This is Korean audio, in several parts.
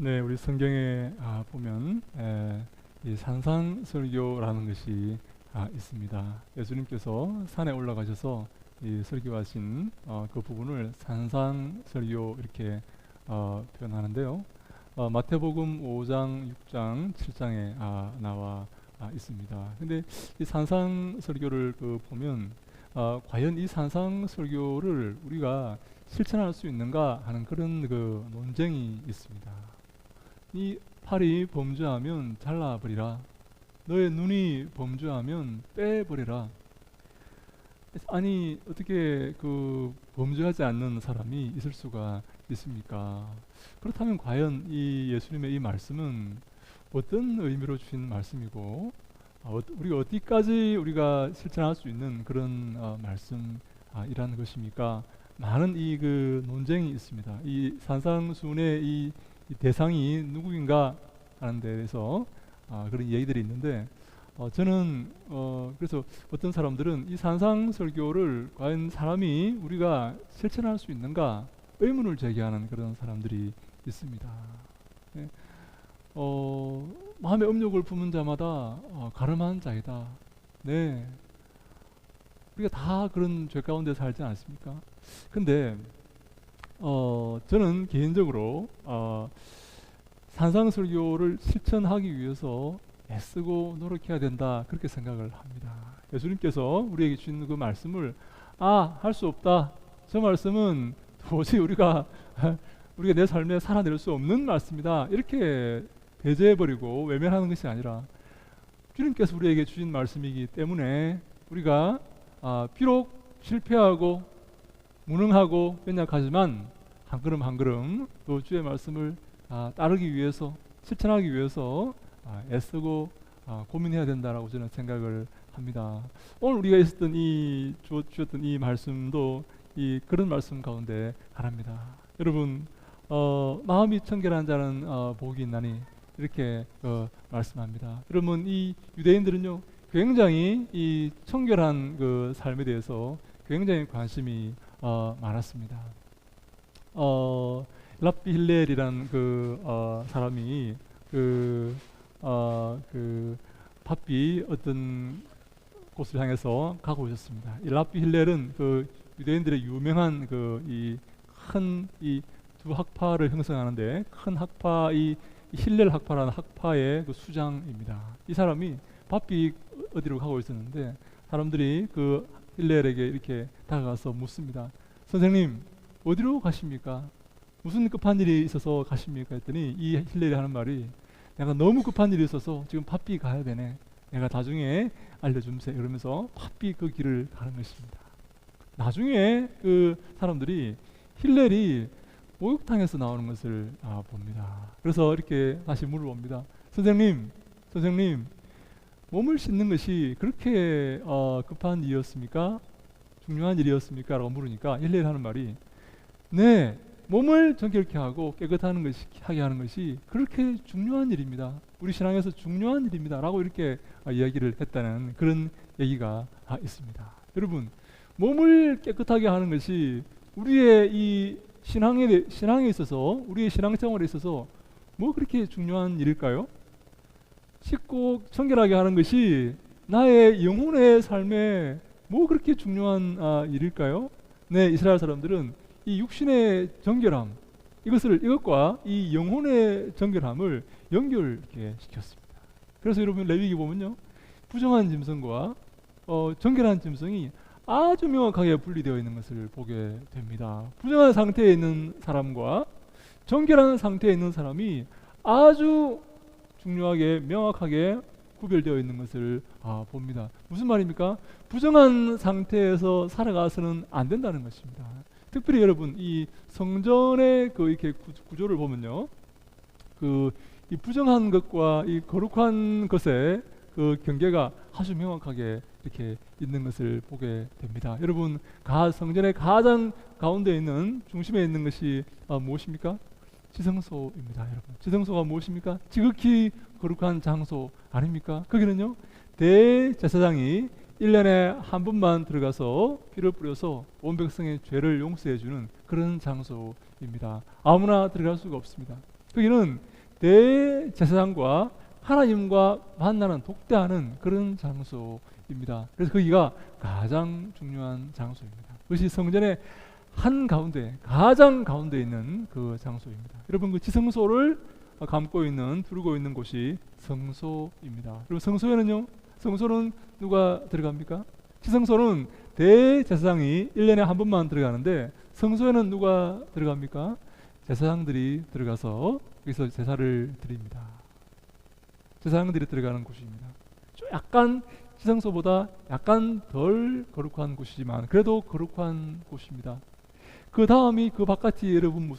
네, 우리 성경에 보면 이 산상설교라는 것이 있습니다. 예수님께서 산에 올라가셔서 이 설교하신 그 부분을 산상설교 이렇게 표현하는데요. 마태복음 5장, 6장, 7장에 나와 있습니다. 근데 이 산상설교를 보면 과연 이 산상설교를 우리가 실천할 수 있는가 하는 그런 논쟁이 있습니다. 이 팔이 범죄하면 잘라버리라. 너의 눈이 범죄하면 빼버리라. 아니 어떻게 범죄하지 않는 사람이 있을 수가 있습니까? 그렇다면 과연 이 예수님의 이 말씀은 어떤 의미로 주신 말씀이고 우리가 어디까지 우리가 실천할 수 있는 그런 말씀이라는 것입니까? 많은 논쟁이 있습니다. 이 산상순의 이 대상이 누구인가 하는 데 대해서 그런 얘기들이 있는데 저는 그래서 어떤 사람들은 이 산상설교를 과연 사람이 우리가 실천할 수 있는가 의문을 제기하는 그런 사람들이 있습니다. 예. 마음의 음욕을 품은 자마다 가늠한 자이다. 네, 우리가 다 그런 죄 가운데 살지 않습니까? 근데 저는 개인적으로 산상설교를 실천하기 위해서 애쓰고 노력해야 된다 그렇게 생각을 합니다. 예수님께서 우리에게 주신 그 말씀을 할 수 없다. 저 말씀은 도저히 우리가 내 삶에 살아낼 수 없는 말씀이다. 이렇게 배제해버리고 외면하는 것이 아니라 주님께서 우리에게 주신 말씀이기 때문에 우리가 비록 실패하고 무능하고 연약하지만 한 걸음 한 걸음 또 주의 말씀을 따르기 위해서 실천하기 위해서 애쓰고 고민해야 된다라고 저는 생각을 합니다. 오늘 우리가 있었던 주셨던 이 말씀도 그런 말씀 가운데 하나입니다. 여러분 마음이 청결한 자는 복이 있나니 이렇게 말씀합니다. 여러분 이 유대인들은요 굉장히 이 청결한 삶에 대해서 굉장히 관심이 많았습니다. 랍비 힐렐이라는 사람이 밥비 어떤 곳을 향해서 가고 오셨습니다. 이 랍비 힐렐은 유대인들의 유명한 큰 두 학파를 형성하는데 큰 학파 이 힐렐 학파라는 학파의 수장입니다. 이 사람이 밥비 어디로 가고 있었는데 사람들이 힐렐에게 이렇게 다가가서 묻습니다. 선생님 어디로 가십니까? 무슨 급한 일이 있어서 가십니까? 했더니 이 힐렐이 하는 말이 내가 너무 급한 일이 있어서 지금 밥비 가야 되네. 내가 나중에 알려줌세. 이러면서 밥비 그 길을 가는 것입니다. 나중에 사람들이 힐렐이 목욕탕에서 나오는 것을 봅니다. 그래서 이렇게 다시 물어봅니다. 선생님 몸을 씻는 것이 그렇게 급한 일이었습니까? 중요한 일이었습니까? 라고 물으니까 힐렐이 하는 말이 네, 몸을 정결케 하고 하게 하는 것이 그렇게 중요한 일입니다. 우리 신앙에서 중요한 일입니다. 라고 이렇게 이야기를 했다는 그런 얘기가 있습니다. 여러분, 몸을 깨끗하게 하는 것이 우리의 이 신앙에 있어서 우리의 신앙생활에 있어서 뭐 그렇게 중요한 일일까요? 씻고 청결하게 하는 것이 나의 영혼의 삶에 뭐 그렇게 중요한 일일까요? 네, 이스라엘 사람들은 이 육신의 정결함 이것과 이 영혼의 정결함을 연결시켰습니다. 그래서 여러분 레위기 보면요 부정한 짐승과 정결한 짐승이 아주 명확하게 분리되어 있는 것을 보게 됩니다. 부정한 상태에 있는 사람과 정결한 상태에 있는 사람이 아주 중요하게 명확하게 구별되어 있는 것을 봅니다. 무슨 말입니까? 부정한 상태에서 살아가서는 안 된다는 것입니다. 특별히 여러분 이 성전의 이렇게 구조를 보면요, 이 부정한 것과 이 거룩한 것의 경계가 아주 명확하게 이렇게 있는 것을 보게 됩니다. 여러분 성전의 가장 가운데 있는 중심에 있는 것이 무엇입니까? 지성소입니다. 여러분 지성소가 무엇입니까? 지극히 거룩한 장소 아닙니까? 거기는요 대제사장이 1년에 한 번만 들어가서 피를 뿌려서 온 백성의 죄를 용서해 주는 그런 장소입니다. 아무나 들어갈 수가 없습니다. 거기는 대제사장과 하나님과 만나는 독대하는 그런 장소입니다. 그래서 거기가 가장 중요한 장소입니다. 그것이 성전의 한가운데, 가장 가운데 있는 그 장소입니다. 여러분, 그 지성소를 감고 있는, 두르고 있는 곳이 성소입니다. 그리고 성소에는요, 성소는 누가 들어갑니까? 지성소는 대제사장이 1년에 한 번만 들어가는데, 성소에는 누가 들어갑니까? 제사장들이 들어가서 여기서 제사를 드립니다. 제사장들이 들어가는 곳입니다. 약간 지성소보다 약간 덜 거룩한 곳이지만 그래도 거룩한 곳입니다. 그 다음이 그 바깥이 여러분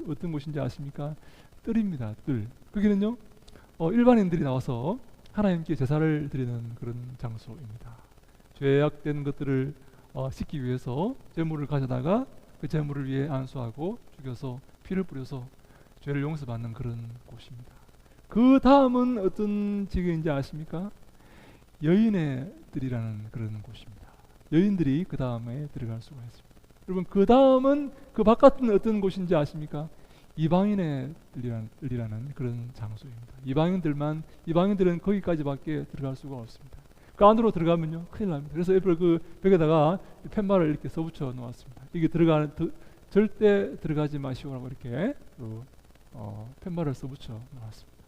어떤 곳인지 아십니까? 뜰입니다. 뜰. 거기는요, 일반인들이 나와서 하나님께 제사를 드리는 그런 장소입니다. 죄악된 것들을 씻기 위해서 제물을 가져다가 그 제물을 위해 안수하고 죽여서 피를 뿌려서 죄를 용서받는 그런 곳입니다. 그 다음은 어떤 지경인지 아십니까? 여인의 뜰이라는 그런 곳입니다. 여인들이 그 다음에 들어갈 수가 있습니다. 여러분, 그 다음은 그 바깥은 어떤 곳인지 아십니까? 이방인의 뜰이라는 그런 장소입니다. 이방인들은 거기까지밖에 들어갈 수가 없습니다. 그 안으로 들어가면요, 큰일 납니다. 그래서 옆에 그 벽에다가 팻말을 이렇게 써붙여 놓았습니다. 이게 절대 들어가지 마시오라고 이렇게 팻말을 써붙여 놓았습니다.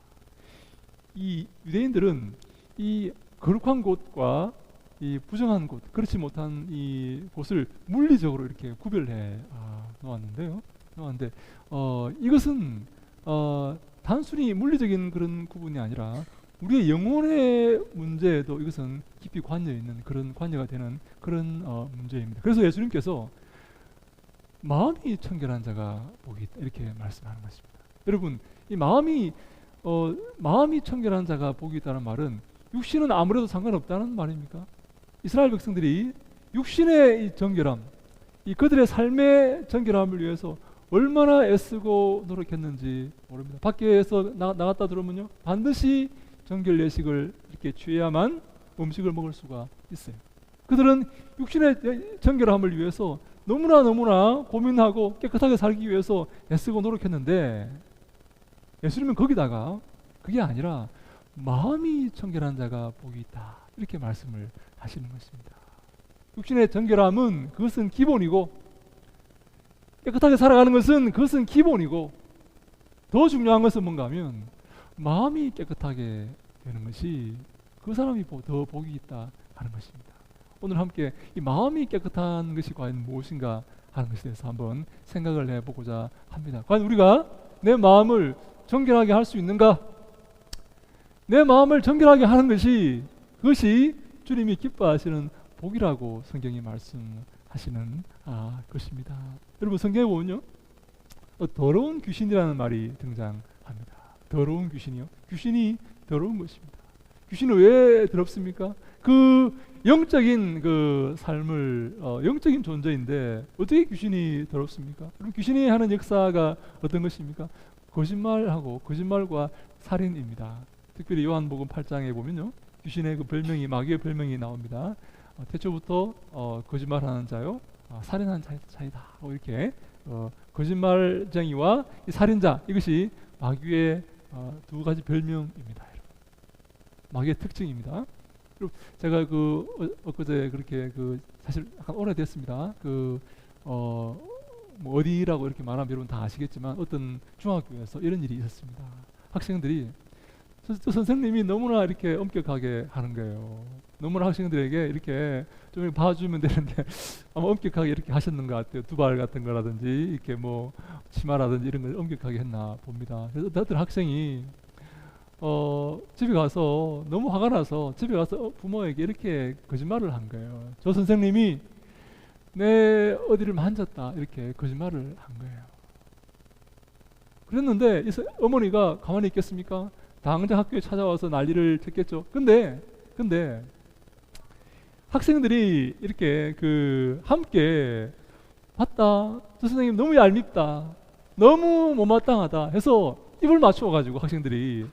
이 유대인들은 이 거룩한 곳과 이 부정한 곳, 그렇지 못한 이 곳을 물리적으로 이렇게 구별해 놓았는데 이것은 단순히 물리적인 그런 구분이 아니라 우리의 영혼의 문제에도 이것은 깊이 관여 있는 그런 관여가 되는 그런 문제입니다. 그래서 예수님께서 마음이 청결한 자가 복이 있다 이렇게 말씀하는 것입니다. 여러분, 이 마음이 청결한 자가 복이 있다는 말은 육신은 아무래도 상관없다는 말입니까? 이스라엘 백성들이 육신의 이 정결함, 이 그들의 삶의 정결함을 위해서 얼마나 애쓰고 노력했는지 모릅니다. 밖에서 나갔다 들어오면요, 반드시 정결 예식을 이렇게 취해야만 음식을 먹을 수가 있어요. 그들은 육신의 정결함을 위해서 너무나 고민하고 깨끗하게 살기 위해서 애쓰고 노력했는데 예수님은 거기다가 그게 아니라 마음이 청결한 자가 복이 있다 이렇게 말씀을 하시는 것입니다. 육신의 정결함은 그것은 기본이고 깨끗하게 살아가는 것은 그것은 기본이고 더 중요한 것은 뭔가 하면 마음이 깨끗하게 되는 것이 그 사람이 더 복이 있다 하는 것입니다. 오늘 함께 이 마음이 깨끗한 것이 과연 무엇인가 하는 것에 대해서 한번 생각을 해보고자 합니다. 과연 우리가 내 마음을 정결하게 할 수 있는가? 내 마음을 정결하게 하는 그것이 주님이 기뻐하시는 복이라고 성경이 말씀하시는 것입니다. 여러분, 성경에 보면요, 더러운 귀신이라는 말이 등장합니다. 더러운 귀신이요? 귀신이 더러운 것입니다. 귀신은 왜 더럽습니까? 그 영적인 그 삶을 영적인 존재인데 어떻게 귀신이 더럽습니까? 그럼 귀신이 하는 역사가 어떤 것입니까? 거짓말과 살인입니다. 특별히 요한복음 8장에 보면요, 귀신의 그 별명이, 마귀의 별명이 나옵니다. 태초부터 거짓말하는 자요, 살인하는 자이다. 이렇게 거짓말쟁이와 이 살인자, 이것이 마귀의 두 가지 별명입니다. 마귀의 특징입니다. 그리고 제가 엊그제 그렇게 사실 약간 오래됐습니다. 뭐 어디라고 이렇게 말하면 여러분 다 아시겠지만 어떤 중학교에서 이런 일이 있었습니다. 학생들이 저 선생님이 너무나 이렇게 엄격하게 하는 거예요. 너무나 학생들에게 이렇게 좀 봐주면 되는데 아마 엄격하게 이렇게 하셨는 것 같아요. 두발 같은 거라든지 이렇게 뭐 치마라든지 이런 걸 엄격하게 했나 봅니다. 그래서 어떤 학생이 집에 가서 너무 화가 나서 집에 가서 부모에게 이렇게 거짓말을 한 거예요. 저 선생님이 내 어디를 만졌다 이렇게 거짓말을 한 거예요. 그랬는데 어머니가 가만히 있겠습니까? 당장 학교에 찾아와서 난리를 쳤겠죠. 근데 학생들이 이렇게 함께 봤다, 저 선생님 너무 얄밉다, 너무 못마땅하다 해서 입을 맞추어 가지고 학생들이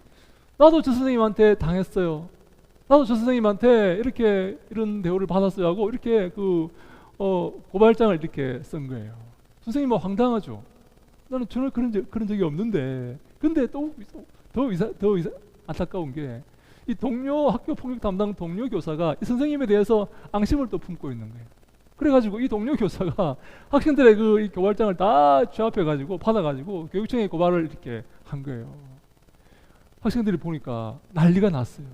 나도 저 선생님한테 당했어요, 나도 저 선생님한테 이렇게 이런 대우를 받았어요 하고 이렇게 고발장을 이렇게 쓴 거예요. 선생님은 황당하죠. 나는 전혀 그런 적이 없는데, 근데 또 더 안타까운 게 이 동료 학교 폭력 담당 동료 교사가 이 선생님에 대해서 앙심을 또 품고 있는 거예요. 그래가지고 이 동료 교사가 학생들의 이 교발장을 다 취합해가지고 받아가지고 교육청에 고발을 이렇게 한 거예요. 학생들이 보니까 난리가 났어요.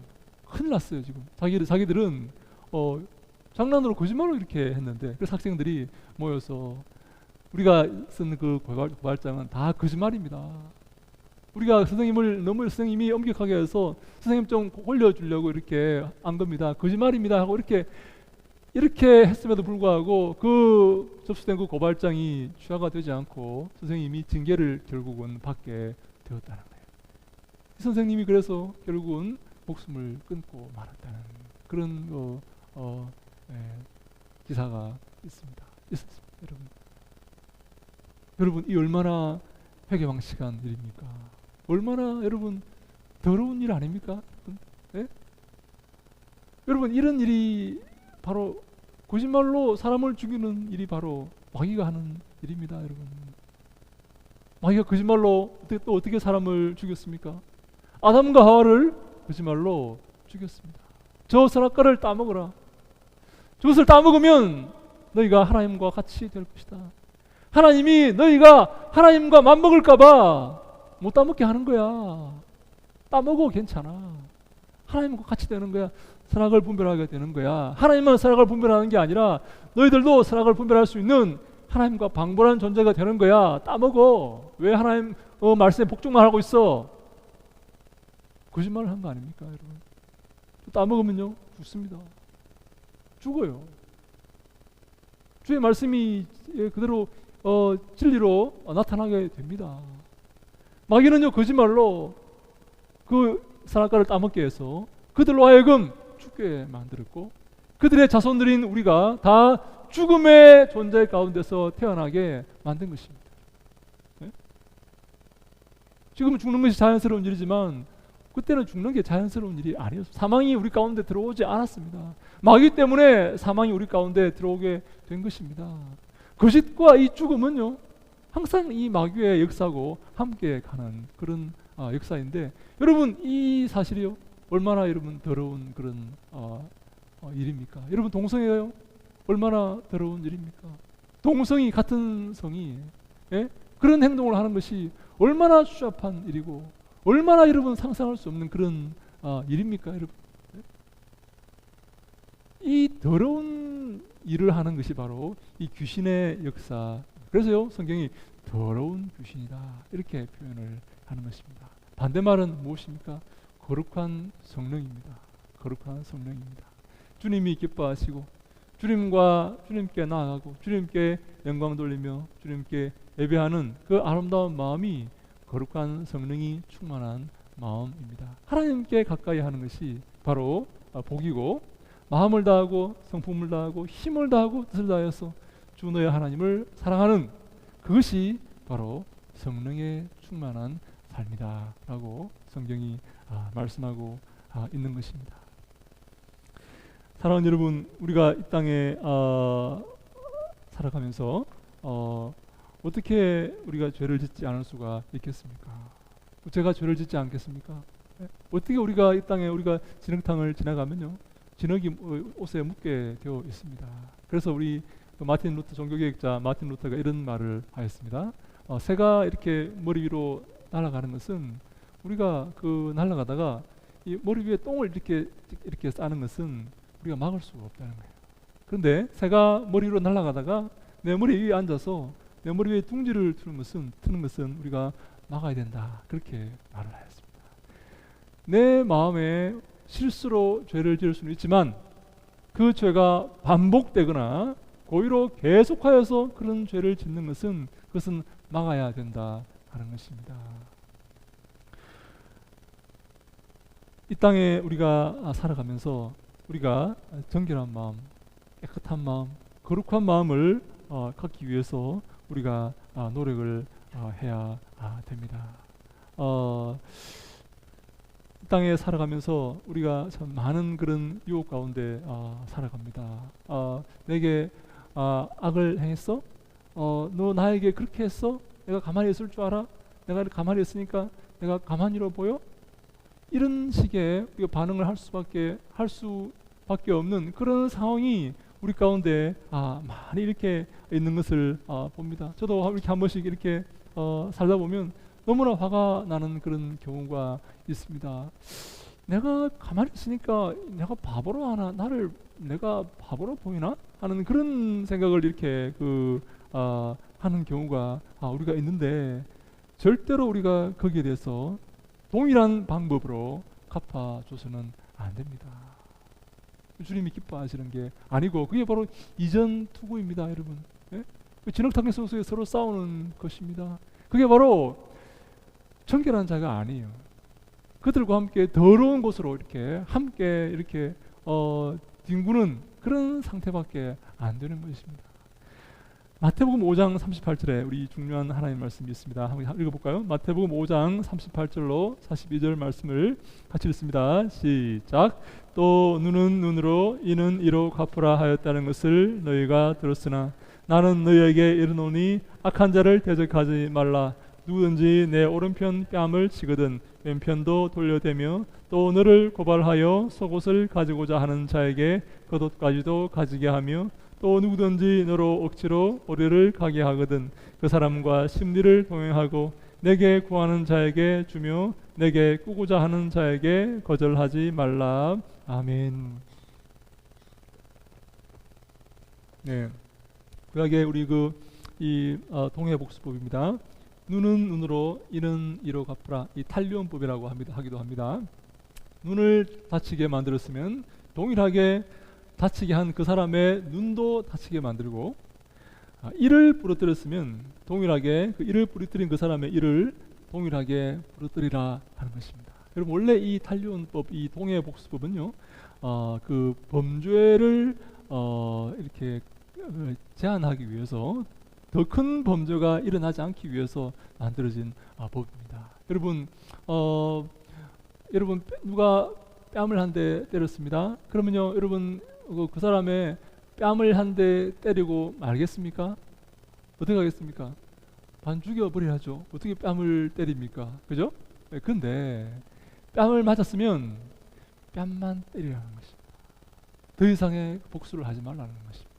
큰일 났어요. 지금 자기들은 장난으로 거짓말로 이렇게 했는데, 그래서 학생들이 모여서 우리가 쓴 그 고발장은 다 거짓말입니다. 우리가 선생님이 엄격하게 해서 선생님 좀 올려주려고 이렇게 한 겁니다. 거짓말입니다 하고 이렇게 했음에도 불구하고 그 접수된 그 고발장이 취하가 되지 않고 선생님이 징계를 결국은 받게 되었다는 거예요. 이 선생님이 그래서 결국은 목숨을 끊고 말았다는 그런 기사가 있었습니다. 여러분 이 얼마나 회개망측한 일입니까? 얼마나 여러분 더러운 일 아닙니까? 네? 여러분 이런 일이 바로 거짓말로 사람을 죽이는 일이 바로 마귀가 하는 일입니다. 여러분 마귀가 거짓말로 또 어떻게 사람을 죽였습니까? 아담과 하와를 거짓말로 죽였습니다. 저 선악과를 따먹어라. 저것을 따먹으면 너희가 하나님과 같이 될 것이다. 하나님이 너희가 하나님과 맞먹을까봐 못 따먹게 하는 거야. 따먹어 괜찮아. 하나님과 같이 되는 거야. 선악을 분별하게 되는 거야. 하나님만 선악을 분별하는 게 아니라 너희들도 선악을 분별할 수 있는 하나님과 방불한 존재가 되는 거야. 따먹어. 왜 하나님 말씀에 복종만 하고 있어? 거짓말을 한 거 아닙니까, 여러분? 따먹으면요 죽습니다. 죽어요. 주의 말씀이 그대로 진리로 나타나게 됩니다. 마귀는요 거짓말로 그 선악과를 따먹게 해서 그들로 하여금 죽게 만들었고, 그들의 자손들인 우리가 다 죽음의 존재 가운데서 태어나게 만든 것입니다. 네? 지금은 죽는 것이 자연스러운 일이지만 그때는 죽는 게 자연스러운 일이 아니었어요. 사망이 우리 가운데 들어오지 않았습니다. 마귀 때문에 사망이 우리 가운데 들어오게 된 것입니다. 거짓과 이 죽음은요 항상 이 마귀의 역사고 함께 가는 그런 역사인데, 여러분 이 사실이요 얼마나 여러분 더러운 그런 일입니까? 여러분 동성애요 얼마나 더러운 일입니까? 동성이 같은 성이 그런 행동을 하는 것이 얼마나 추잡한 일이고 얼마나 여러분 상상할 수 없는 그런 일입니까, 여러분? 이 더러운 일을 하는 것이 바로 이 귀신의 역사. 그래서요 성경이 더러운 귀신이다 이렇게 표현을 하는 것입니다. 반대말은 무엇입니까? 거룩한 성령입니다. 거룩한 성령입니다. 주님이 기뻐하시고 주님께 나아가고 주님께 영광 돌리며 주님께 예배하는 그 아름다운 마음이 거룩한 성령이 충만한 마음입니다. 하나님께 가까이 하는 것이 바로 복이고, 마음을 다하고 성품을 다하고 힘을 다하고 뜻을 다해서 주 너의 하나님을 사랑하는 그것이 바로 성령의 충만한 삶이다 라고 성경이 말씀하고 있는 것입니다. 사랑하는 여러분, 우리가 이 땅에 살아가면서 어떻게 우리가 죄를 짓지 않을 수가 있겠습니까? 제가 죄를 짓지 않겠습니까? 어떻게 우리가 이 땅에 우리가 진흙탕을 지나가면요 진흙이 옷에 묻게 되어 있습니다. 그래서 우리 마틴 루터 종교개혁자 마틴 루터가 이런 말을 하였습니다. 새가 이렇게 머리 위로 날아가는 것은 우리가 날아가다가 이 머리 위에 똥을 이렇게 싸는 것은 우리가 막을 수 없다는 거예요. 그런데 새가 머리 위로 날아가다가 내 머리 위에 앉아서 내 머리 위에 둥지를 트는 것은 우리가 막아야 된다. 그렇게 말을 하였습니다. 내 마음에 실수로 죄를 지을 수는 있지만 그 죄가 반복되거나 고의로 계속하여서 그런 죄를 짓는 것은 그것은 막아야 된다 하는 것입니다. 이 땅에 우리가 살아가면서 우리가 정결한 마음, 깨끗한 마음, 거룩한 마음을 갖기 위해서 우리가 노력을 해야 됩니다. 이 땅에 살아가면서 우리가 참 많은 그런 유혹 가운데 살아갑니다. 내게 악을 행했어? 너 나에게 그렇게 했어? 내가 가만히 있을 줄 알아? 내가 가만히 있으니까 내가 가만히 있어 보여? 이런 식의 반응을 할 수밖에 없는 그런 상황이 우리 가운데 많이 이렇게 있는 것을 봅니다. 저도 이렇게 한 번씩 이렇게 살다 보면 너무나 화가 나는 그런 경우가 있습니다. 내가 가만히 있으니까 내가 바보로 하나, 내가 바보로 보이나 하는 그런 생각을 이렇게 하는 경우가 우리가 있는데, 절대로 우리가 거기에 대해서 동일한 방법으로 갚아줘서는 안 됩니다. 주님이 기뻐하시는 게 아니고 그게 바로 이전 투구입니다, 여러분. 예? 진흙탕 속에서 서로 싸우는 것입니다. 그게 바로 정결한 자가 아니에요. 그들과 함께 더러운 곳으로 이렇게 함께 이렇게 뒹구는 그런 상태밖에 안 되는 것입니다. 마태복음 5장 38절에 우리 중요한 하나님 말씀이 있습니다. 한번 읽어볼까요? 마태복음 5장 38절로 42절 말씀을 같이 읽습니다. 시작. 또 눈은 눈으로 이는 이로 갚으라 하였다는 것을 너희가 들었으나 나는 너희에게 이르노니 악한 자를 대적하지 말라. 누구든지 내 오른편 뺨을 치거든 왼편도 돌려대며 또 너를 고발하여 속옷을 가지고자 하는 자에게 겉옷까지도 가지게 하며 또 누구든지 너로 억지로 오리를 가게 하거든 그 사람과 심리를 동행하고 내게 구하는 자에게 주며 내게 꾸고자 하는 자에게 거절하지 말라. 아멘. 네, 구약의 우리 동해복수법입니다. 눈은 눈으로 이는 이로 갚으라. 이 탈리온법이라고 하기도 합니다. 눈을 다치게 만들었으면 동일하게 다치게 한 그 사람의 눈도 다치게 만들고, 이를 부러뜨렸으면 동일하게 그 이를 부러뜨린 그 사람의 이를 동일하게 부러뜨리라 하는 것입니다. 여러분, 원래 이 탈리온법, 이 동해복수법은요, 그 범죄를 이렇게 제한하기 위해서 더 큰 범죄가 일어나지 않기 위해서 만들어진 법입니다. 여러분 누가 뺨을 한 대 때렸습니다. 그러면요, 여러분 그 사람의 뺨을 한 대 때리고 말겠습니까? 어떻게 하겠습니까? 반 죽여버려야죠. 어떻게 뺨을 때립니까? 그죠? 네, 근데 뺨을 맞았으면 뺨만 때리라는 것입니다. 더 이상의 복수를 하지 말라는 것입니다.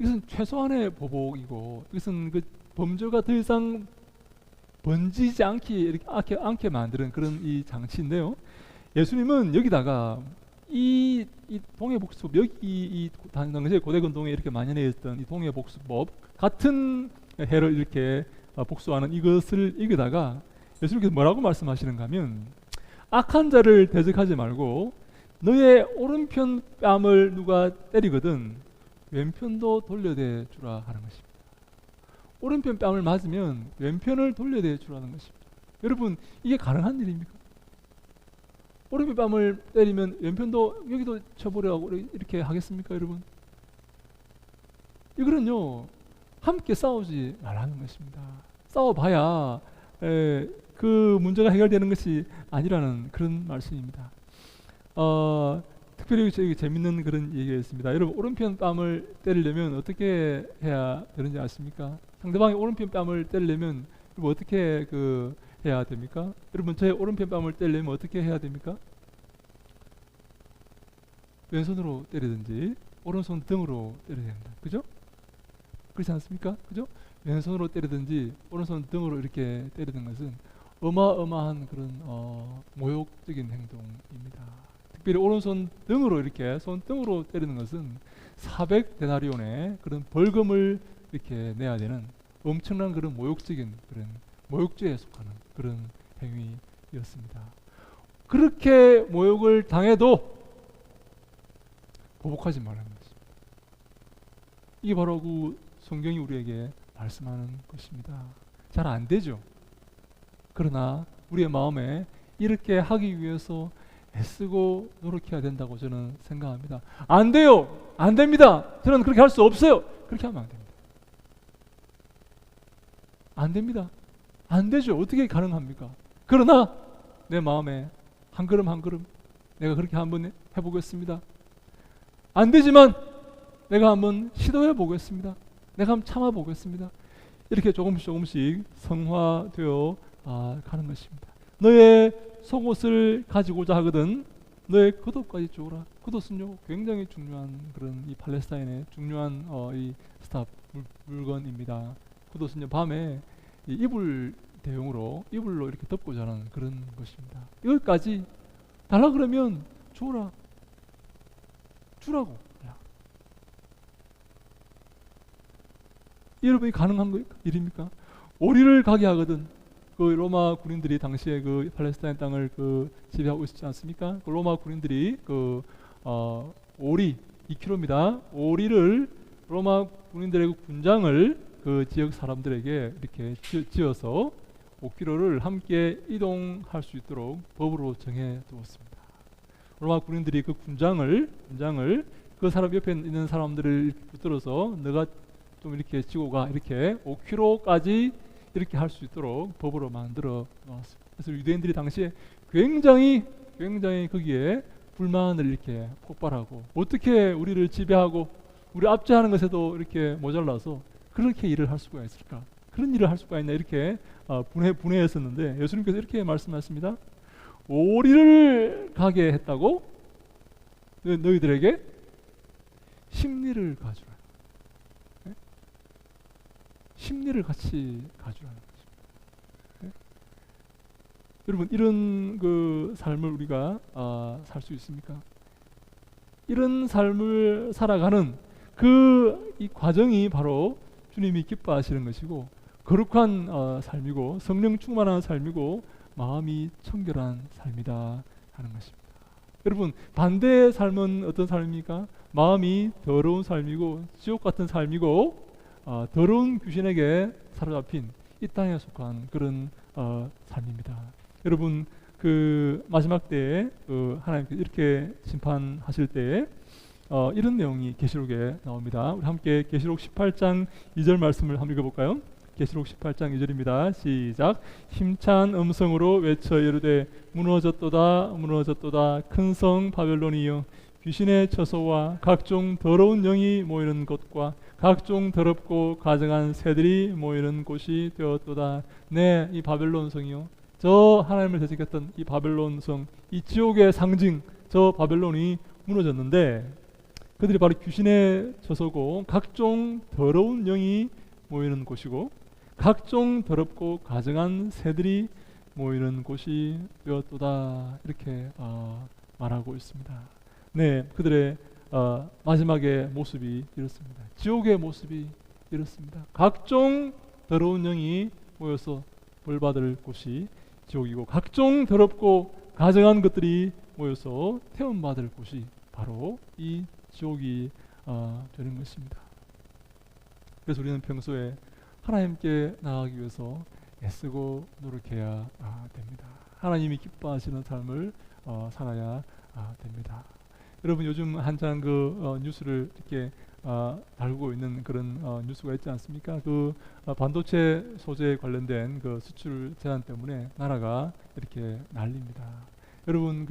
이것은 최소한의 보복이고, 이것은 그 범죄가 더 이상 번지지 않게 만드는 그런 이 장치인데요. 예수님은 여기다가 이 동해복수법, 여기 이 당시에 고대근동에 이렇게 만연해 있던 이 동해복수법 같은 해를 이렇게 복수하는 이것을 여기다가 예수님께서 뭐라고 말씀하시는가 하면, 악한 자를 대적하지 말고 너의 오른편 뺨을 누가 때리거든 왼편도 돌려대 주라 하는 것입니다. 오른편 뺨을 맞으면 왼편을 돌려대 주라는 것입니다. 여러분, 이게 가능한 일입니까? 오른편 뺨을 때리면 왼편도 여기도 쳐버려고 이렇게 하겠습니까, 여러분? 이거는요, 함께 싸우지 말라는 것입니다. 싸워봐야 그 문제가 해결되는 것이 아니라는 그런 말씀입니다. 특별히 저희 재밌는 그런 얘기가 있습니다. 여러분, 오른편 뺨을 때리려면 어떻게 해야 되는지 아십니까? 상대방의 오른편 뺨을 때리려면 어떻게 해야 됩니까? 여러분, 제 오른편 뺨을 때리려면 어떻게 해야 됩니까? 왼손으로 때리든지 오른손 등으로 때려야 됩니다. 그죠? 그렇지 않습니까? 그죠? 왼손으로 때리든지 오른손 등으로 이렇게 때리는 것은 어마어마한 그런 모욕적인 행동입니다. 특별히 오른손 등으로 이렇게 손등으로 때리는 것은 400데나리온의 그런 벌금을 이렇게 내야 되는 엄청난 그런 모욕적인 그런 모욕죄에 속하는 그런 행위였습니다. 그렇게 모욕을 당해도 보복하지 말라는 것입니다. 이게 바로 그 성경이 우리에게 말씀하는 것입니다. 잘 안 되죠. 그러나 우리의 마음에 이렇게 하기 위해서 애쓰고 노력해야 된다고 저는 생각합니다. 안 돼요. 안 됩니다. 저는 그렇게 할 수 없어요. 그렇게 하면 안 됩니다. 안 됩니다. 안 되죠. 어떻게 가능합니까? 그러나 내 마음에 한 걸음 한 걸음 내가 그렇게 한번 해보겠습니다. 안 되지만 내가 한번 시도해 보겠습니다. 내가 한번 참아 보겠습니다. 이렇게 조금씩 조금씩 성화되어 가는 것입니다. 너의 속옷을 가지고자 하거든 너의 겉옷까지 주어라. 겉옷은요 굉장히 중요한 그런 이 팔레스타인의 중요한 이 스탑 물건입니다. 겉옷은요 밤에 이 이불 대용으로 이불로 이렇게 덮고 자는 그런 것입니다. 이것까지 달라 그러면 주어라. 주라고. 여러분이 가능한 일입니까? 오리를 가게 하거든. 그 로마 군인들이 당시에 그 팔레스타인 땅을 그 지배하고 있었지 않습니까? 그 로마 군인들이 그 오리 2kg입니다. 오리를 로마 군인들의 그 군장을 그 지역 사람들에게 이렇게 지어서 5km를 함께 이동할 수 있도록 법으로 정해 두었습니다. 로마 군인들이 그 군장을 그 사람 옆에 있는 사람들을 붙들어서 너가 좀 이렇게 지고 가 이렇게 5km까지 이렇게 할 수 있도록 법으로 만들어 놓았습니다. 그래서 유대인들이 당시에 굉장히 거기에 불만을 이렇게 폭발하고 어떻게 우리를 지배하고 우리 압제하는 것에도 이렇게 모자라서 그렇게 일을 할 수가 있을까? 그런 일을 할 수가 있나 이렇게 분해했었는데 예수님께서 이렇게 말씀하십니다. 오리를 가게 했다고 너희들에게 심리를 가주라. 네? 심리를 같이 가주라는 것입니다. 네? 여러분 이런 그 삶을 우리가 살 수 있습니까? 이런 삶을 살아가는 이 과정이 바로 주님이 기뻐하시는 것이고 거룩한 삶이고 성령 충만한 삶이고 마음이 청결한 삶이다 하는 것입니다. 여러분 반대의 삶은 어떤 삶입니까? 마음이 더러운 삶이고 지옥 같은 삶이고 더러운 귀신에게 사로잡힌 이 땅에 속한 그런 삶입니다. 여러분 그 마지막 때에 하나님께서 이렇게 심판하실 때에 이런 내용이 계시록에 나옵니다. 우리 함께 계시록 18장 2절 말씀을 한번 읽어볼까요? 계시록 18장 2절입니다. 시작. 힘찬 음성으로 외쳐 이르되 무너졌도다 무너졌도다 큰 성 바벨론이여 귀신의 처소와 각종 더러운 영이 모이는 곳과 각종 더럽고 가증한 새들이 모이는 곳이 되었도다. 네, 이 바벨론 성이요 저 하나님을 대적했던 이 바벨론 성, 이 지옥의 상징 저 바벨론이 무너졌는데 그들이 바로 귀신의 처소고 각종 더러운 영이 모이는 곳이고 각종 더럽고 가증한 새들이 모이는 곳이 되었도다 이렇게 말하고 있습니다. 네, 그들의 마지막의 모습이 이렇습니다. 지옥의 모습이 이렇습니다. 각종 더러운 영이 모여서 벌받을 곳이 지옥이고 각종 더럽고 가증한 것들이 모여서 태움받을 곳이 바로 이 지옥이 되는 것입니다. 그래서 우리는 평소에 하나님께 나아가기 위해서 애쓰고 노력해야 됩니다. 하나님이 기뻐하시는 삶을 살아야 됩니다. 여러분 요즘 한창 그 뉴스를 이렇게 다루고 있는 그런 뉴스가 있지 않습니까? 그 반도체 소재 관련된 그 수출 제한 때문에 나라가 이렇게 난립니다. 여러분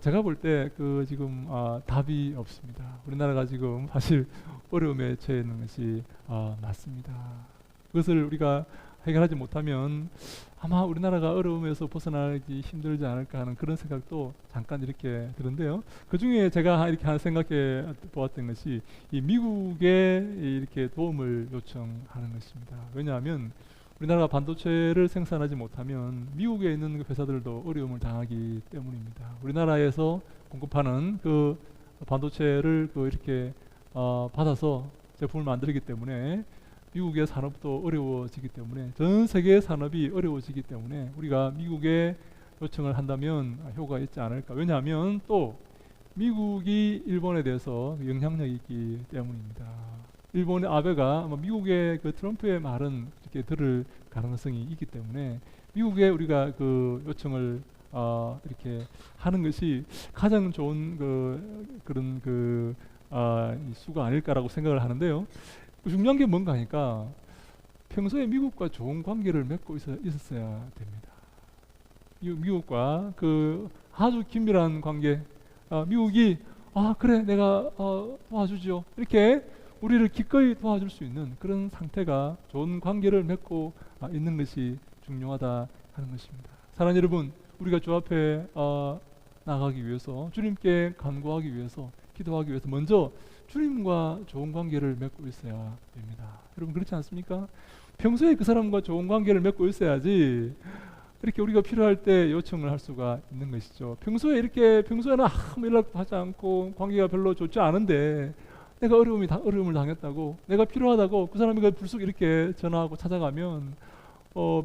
제가 볼 때 지금 답이 없습니다. 우리나라가 지금 사실 어려움에 처해 있는 것이 맞습니다. 그것을 우리가 해결하지 못하면 아마 우리나라가 어려움에서 벗어나기 힘들지 않을까 하는 그런 생각도 잠깐 이렇게 드는데요. 그 중에 제가 이렇게 생각해 보았던 것이 이 미국에 이렇게 도움을 요청하는 것입니다. 왜냐하면 우리나라가 반도체를 생산하지 못하면 미국에 있는 그 회사들도 어려움을 당하기 때문입니다. 우리나라에서 공급하는 그 반도체를 이렇게 받아서 제품을 만들기 때문에 미국의 산업도 어려워지기 때문에 전 세계의 산업이 어려워지기 때문에 우리가 미국에 요청을 한다면 효과가 있지 않을까. 왜냐하면 또 미국이 일본에 대해서 영향력이 있기 때문입니다. 일본의 아베가 아마 미국의 그 트럼프의 말은 이렇게 들을 가능성이 있기 때문에 미국에 우리가 그 요청을 이렇게 하는 것이 가장 좋은 그런 수가 아닐까라고 생각을 하는데요. 중요한 게 뭔가 하니까 평소에 미국과 좋은 관계를 맺고 있었어야 됩니다. 미국과 아주 긴밀한 관계, 미국이 그래 내가 도와주죠 이렇게 우리를 기꺼이 도와줄 수 있는 그런 상태가 좋은 관계를 맺고 있는 것이 중요하다 하는 것입니다. 사랑하는 여러분, 우리가 주 앞에 나가기 위해서, 주님께 간구하기 위해서, 기도하기 위해서 먼저 주님과 좋은 관계를 맺고 있어야 됩니다. 여러분 그렇지 않습니까? 평소에 그 사람과 좋은 관계를 맺고 있어야지 이렇게 우리가 필요할 때 요청을 할 수가 있는 것이죠. 평소에는 아무 연락도 하지 않고 관계가 별로 좋지 않은데 내가 어려움을 당했다고, 내가 필요하다고 그 사람이 불쑥 이렇게 전화하고 찾아가면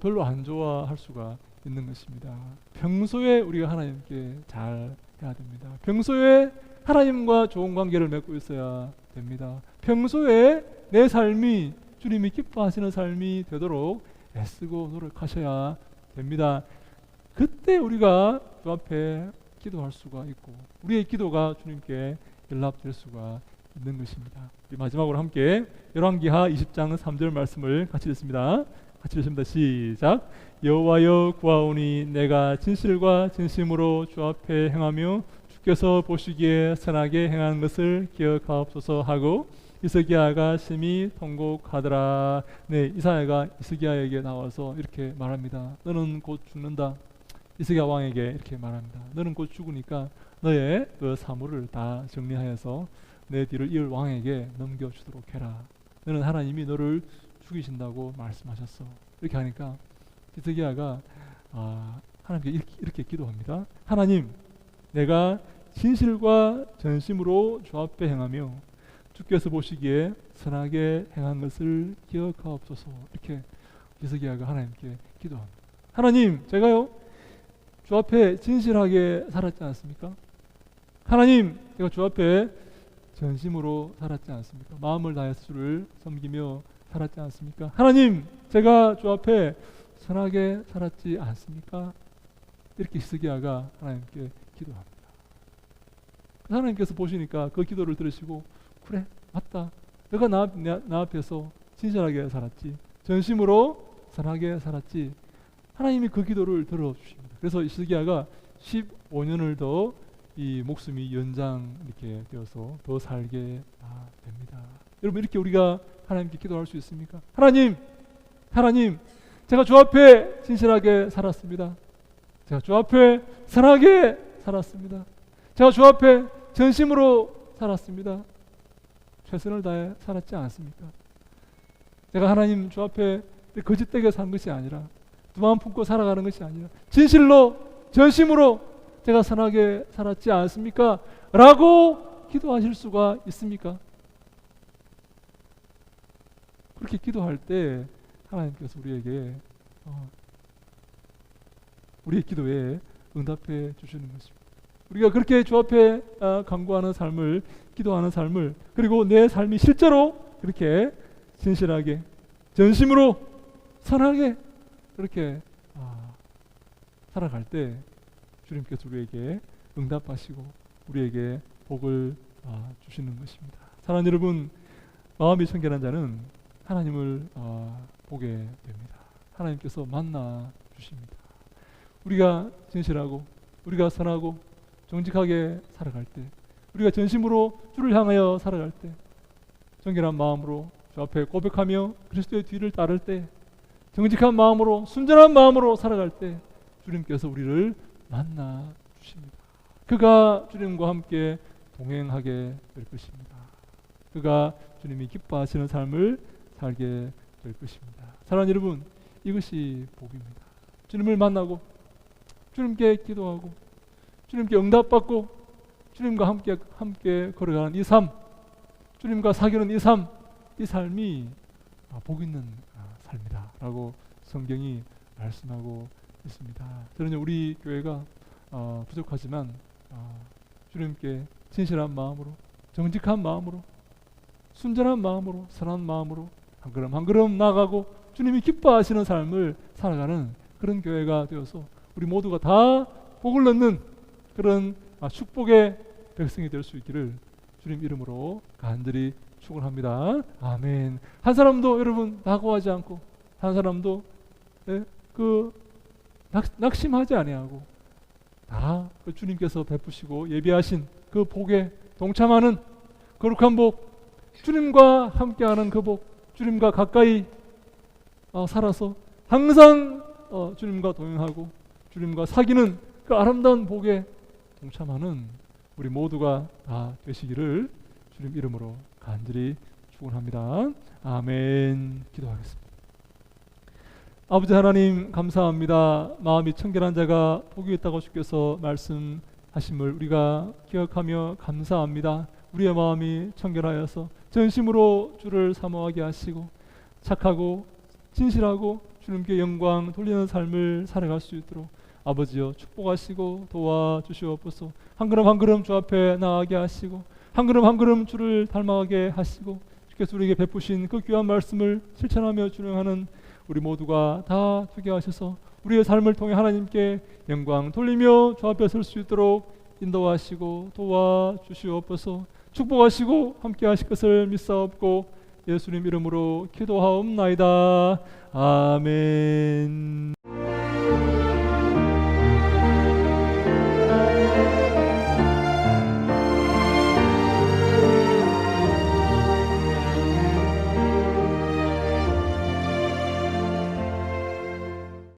별로 안 좋아할 수가 있는 것입니다. 평소에 우리가 하나님께 잘 해야 됩니다. 평소에 하나님과 좋은 관계를 맺고 있어야 됩니다. 평소에 내 삶이 주님이 기뻐하시는 삶이 되도록 애쓰고 노력하셔야 됩니다. 그때 우리가 주 앞에 기도할 수가 있고 우리의 기도가 주님께 연락될 수가 있는 것입니다. 마지막으로 함께 열왕기하 20장 3절 말씀을 같이 읽습니다. 같이 읽습니다. 시작. 여호와여 구하오니 내가 진실과 진심으로 주 앞에 행하며 주께서 보시기에 선하게 행한 것을 기억하옵소서 하고 이스기야가 심히 통곡하더라. 네, 이사야가 이스기야에게 나와서 이렇게 말합니다. 너는 곧 죽는다. 이스기야 왕에게 이렇게 말합니다. 너는 곧 죽으니까 너의 그 사물을 다 정리하여서 내 뒤를 이을 왕에게 넘겨주도록 해라. 너는 하나님이 너를 죽이신다고 말씀하셨어. 이렇게 하니까 이스기야가 하나님께 이렇게 기도합니다. 하나님, 내가 진실과 전심으로 주 앞에 행하며 주께서 보시기에 선하게 행한 것을 기억하옵소서. 이렇게 이스기야가 하나님께 기도합니다. 하나님, 제가요 주 앞에 진실하게 살았지 않습니까? 하나님, 제가 주 앞에 전심으로 살았지 않습니까? 마음을 다해서 주를 섬기며 살았지 않습니까? 하나님, 제가 주 앞에 선하게 살았지 않습니까? 이렇게 히스기야가 하나님께 기도합니다. 하나님께서 보시니까 그 기도를 들으시고 그래, 맞다. 내가 나 앞에서 진실하게 살았지, 전심으로 선하게 살았지. 하나님이 그 기도를 들어주십니다. 그래서 히스기야가 15년을 더 이 목숨이 연장 이렇게 되어서 더 살게 됩니다. 여러분, 이렇게 우리가 하나님께 기도할 수 있습니까? 하나님, 제가 주 앞에 진실하게 살았습니다. 제가 주 앞에 선하게 살았습니다. 제가 주 앞에 전심으로 살았습니다. 최선을 다해 살았지 않습니까? 제가 하나님 주 앞에 거짓되게 산 것이 아니라, 두 마음 품고 살아가는 것이 아니라 진실로 전심으로 제가 선하게 살았지 않습니까? 라고 기도하실 수가 있습니까? 그렇게 기도할 때 하나님께서 우리의 기도에 응답해 주시는 것입니다. 우리가 그렇게 주 앞에 간구하는 삶을, 기도하는 삶을, 그리고 내 삶이 실제로 그렇게 진실하게 전심으로 선하게 그렇게 살아갈 때 주님께서 우리에게 응답하시고 우리에게 복을 주시는 것입니다. 사랑하는 여러분, 마음이 청결한 자는 하나님을 보게 됩니다. 하나님께서 만나 주십니다. 우리가 진실하고 우리가 선하고 정직하게 살아갈 때, 우리가 전심으로 주를 향하여 살아갈 때, 정결한 마음으로 주 앞에 고백하며 그리스도의 뒤를 따를 때, 정직한 마음으로 순전한 마음으로 살아갈 때 주님께서 우리를 만나 주십니다. 그가 주님과 함께 동행하게 될 것입니다. 그가 주님이 기뻐하시는 삶을 살게 될 것입니다. 사랑하는 여러분, 이것이 복입니다. 주님을 만나고 주님께 기도하고 주님께 응답받고 주님과 함께 걸어가는 이 삶, 주님과 사귀는 이 삶이 복 있는 삶이다 라고 성경이 말씀하고 있습니다. 저는 우리 교회가 부족하지만 주님께 진실한 마음으로, 정직한 마음으로, 순전한 마음으로, 선한 마음으로 한 걸음 한 걸음 나아가고 주님이 기뻐하시는 삶을 살아가는 그런 교회가 되어서 우리 모두가 다 복을 얻는 그런 축복의 백성이 될 수 있기를 주님 이름으로 간절히 축원합니다. 아멘. 한 사람도 여러분 낙오하지 않고, 한 사람도 낙심하지 아니하고 다 그 주님께서 베푸시고 예비하신 그 복에 동참하는 거룩한 복, 주님과 함께하는 그 복, 주님과 가까이 살아서 항상 주님과 동행하고 주님과 사귀는 그 아름다운 복에 동참하는 우리 모두가 다 되시기를 주님 이름으로 간절히 축원합니다. 아멘. 기도하겠습니다. 아버지 하나님 감사합니다. 마음이 청결한 자가 복이 있다고 주께서 말씀하심을 우리가 기억하며 감사합니다. 우리의 마음이 청결하여서 전심으로 주를 사모하게 하시고 착하고 진실하고 주님께 영광 돌리는 삶을 살아갈 수 있도록 아버지여 축복하시고 도와주시옵소서. 한 걸음 한 걸음 주 앞에 나아가게 하시고 한 걸음 한 걸음 주를 닮아가게 하시고 주께서 우리에게 베푸신 그 귀한 말씀을 실천하며 준행하는 우리 모두가 다 되게 하셔서 우리의 삶을 통해 하나님께 영광 돌리며 주 앞에 설 수 있도록 인도하시고 도와주시옵소서. 축복하시고 함께 하실 것을 믿사옵고 예수님 이름으로 기도하옵나이다. 아멘.